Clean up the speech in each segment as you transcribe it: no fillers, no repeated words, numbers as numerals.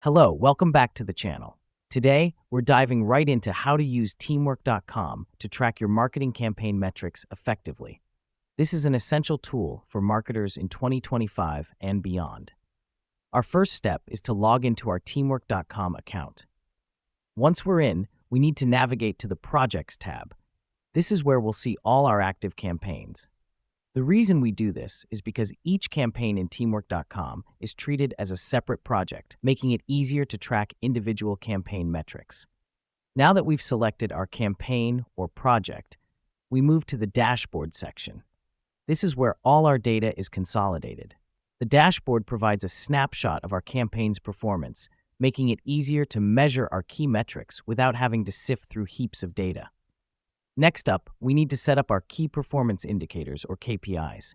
Hello, welcome back to the channel. Today, we're diving right into how to use teamwork.com to track your marketing campaign metrics effectively. This is an essential tool for marketers in 2025 and beyond. Our first step is to log into our teamwork.com account. Once we're in, we need to navigate to the Projects tab. This is where we'll see all our active campaigns. The reason we do this is because each campaign in teamwork.com is treated as a separate project, making it easier to track individual campaign metrics. Now that we've selected our campaign or project, we move to the Dashboard section. This is where all our data is consolidated. The dashboard provides a snapshot of our campaign's performance, making it easier to measure our key metrics without having to sift through heaps of data. Next up, we need to set up our Key Performance Indicators, or KPIs.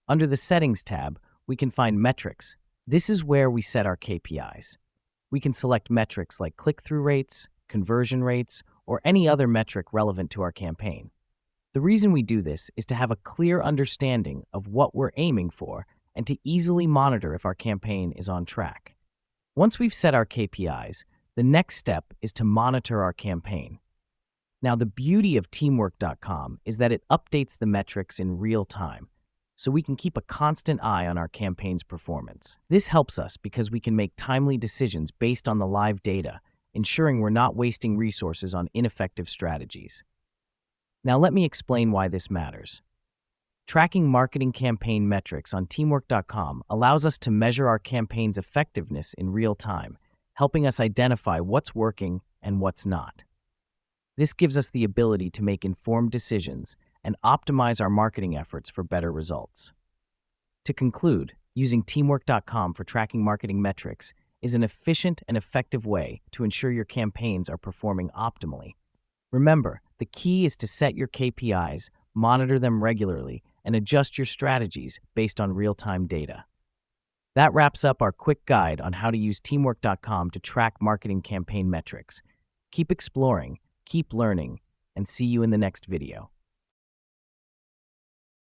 Under the Settings tab, we can find Metrics. This is where we set our KPIs. We can select metrics like click-through rates, conversion rates, or any other metric relevant to our campaign. The reason we do this is to have a clear understanding of what we're aiming for and to easily monitor if our campaign is on track. Once we've set our KPIs, the next step is to monitor our campaign. Now, the beauty of teamwork.com is that it updates the metrics in real time, so we can keep a constant eye on our campaign's performance. This helps us because we can make timely decisions based on the live data, ensuring we're not wasting resources on ineffective strategies. Now, let me explain why this matters. Tracking marketing campaign metrics on teamwork.com allows us to measure our campaign's effectiveness in real time, helping us identify what's working and what's not. This gives us the ability to make informed decisions and optimize our marketing efforts for better results. To conclude, using teamwork.com for tracking marketing metrics is an efficient and effective way to ensure your campaigns are performing optimally. Remember, the key is to set your KPIs, monitor them regularly, and adjust your strategies based on real-time data. That wraps up our quick guide on how to use teamwork.com to track marketing campaign metrics. Keep exploring, keep learning, and see you in the next video.